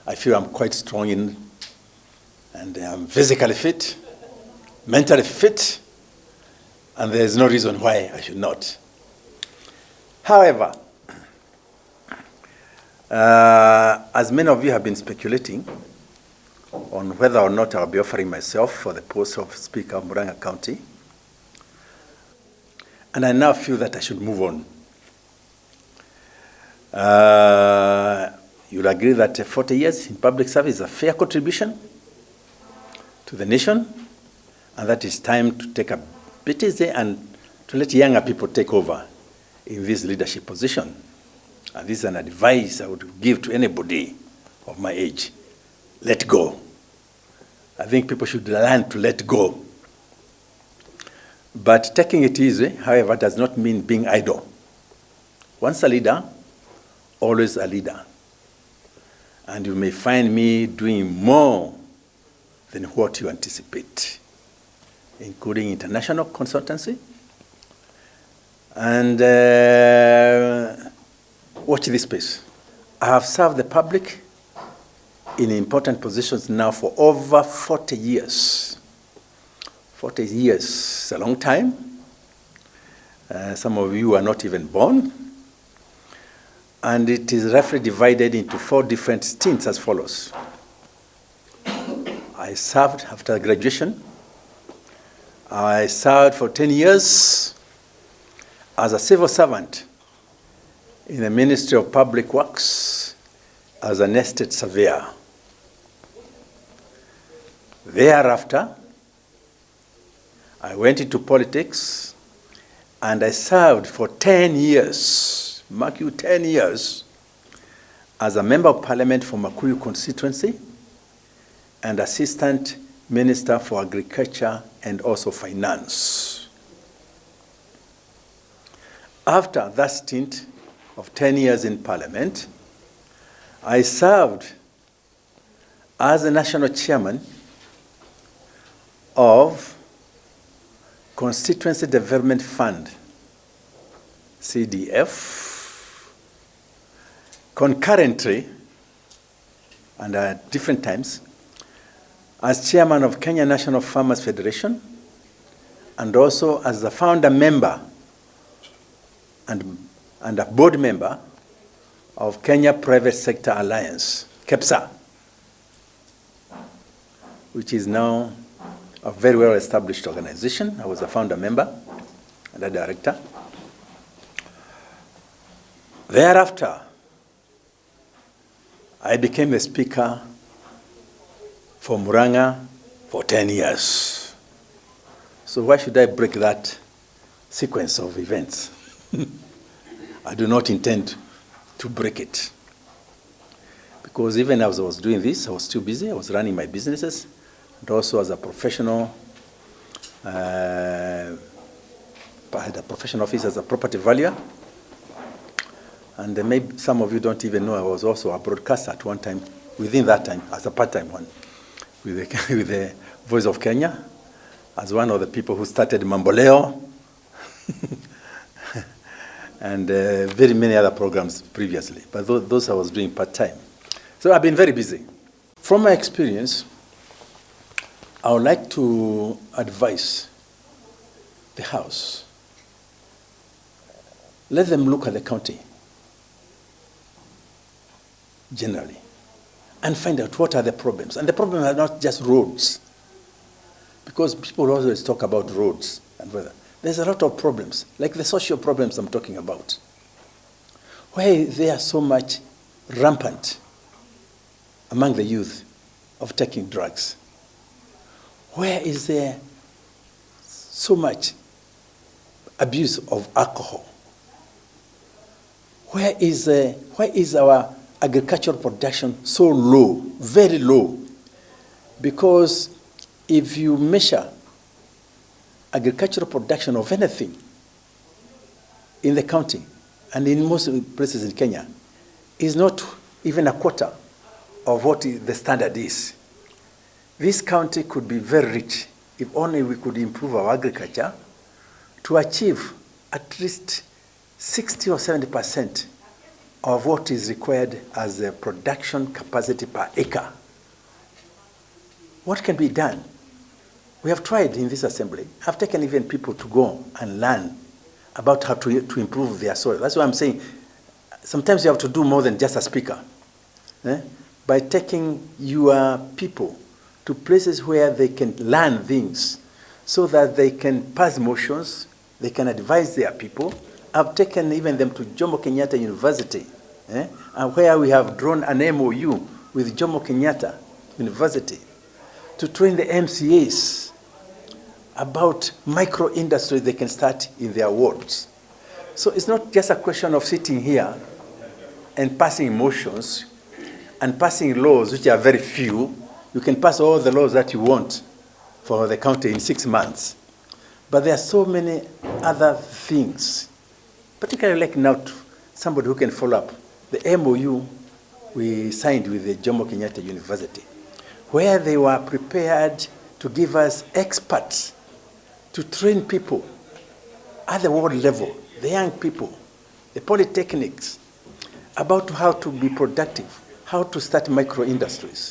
I feel I'm quite strong and I'm physically fit, mentally fit, and there's no reason why I should not. However, as many of you have been speculating on whether or not I'll be offering myself for the post of Speaker of Murang'a County, and I now feel that I should move on. You'll agree that 40 years in public service is a fair contribution to the nation, and that it's time to take a bit easy and to let younger people take over in this leadership position. And this is an advice I would give to anybody of my age. Let go. I think people should learn to let go. But taking it easy, however, does not mean being idle. Once a leader, always a leader. And you may find me doing more than what you anticipate, including international consultancy. And watch this space. I have served the public in important positions now for over 40 years. 40 years is a long time. Some of you are not even born. And it is roughly divided into 4 different stints as follows. I served after graduation. I served for 10 years as a civil servant in the Ministry of Public Works as an estate surveyor. Thereafter, I went into politics and I served for 10 years, mark you 10 years, as a member of parliament for Makuyu constituency and assistant minister for agriculture and also finance. After that stint of 10 years in parliament, I served as the national chairman of Constituency Development Fund, CDF, concurrently, and at different times, as chairman of Kenya National Farmers Federation, and also as the founder member and a board member of Kenya Private Sector Alliance, KEPSA, which is now a very well-established organization. I was a founder member and a director. Thereafter, I became the speaker for Murang'a for 10 years. So why should I break that sequence of events? I do not intend to break it. Because even as I was doing this, I was still busy. I was running my businesses. And also as a professional, I had a professional office as a property valuer. And maybe some of you don't even know I was also a broadcaster at one time, within that time, as a part-time one, with the Voice of Kenya, as one of the people who started Mamboleo, and very many other programs previously. But those I was doing part-time. So I've been very busy. From my experience, I would like to advise the House. Let them look at the county generally and find out what are the problems. And the problems are not just roads, because people always talk about roads and weather. There's a lot of problems, like the social problems I'm talking about. Why they are so much rampant among the youth of taking drugs? Where is there so much abuse of alcohol? Why is our agricultural production so low, very low? Because if you measure agricultural production of anything in the county and in most places in Kenya, is not even a quarter of what the standard is. This county could be very rich if only we could improve our agriculture to achieve at least 60 or 70% of what is required as a production capacity per acre. What can be done? We have tried in this assembly. I've taken even people to go and learn about how to improve their soil. That's why I'm saying sometimes you have to do more than just a speaker. By taking your people to places where they can learn things so that they can pass motions, they can advise their people. I've taken even them to Jomo Kenyatta University, where we have drawn an MOU with Jomo Kenyatta University to train the MCAs about micro-industries they can start in their wards. So it's not just a question of sitting here and passing motions and passing laws, which are very few. You can pass all the laws that you want for the county in 6 months. But there are so many other things, particularly like now, somebody who can follow up. The MOU we signed with the Jomo Kenyatta University, where they were prepared to give us experts to train people at the world level, the young people, the polytechnics, about how to be productive, how to start micro-industries.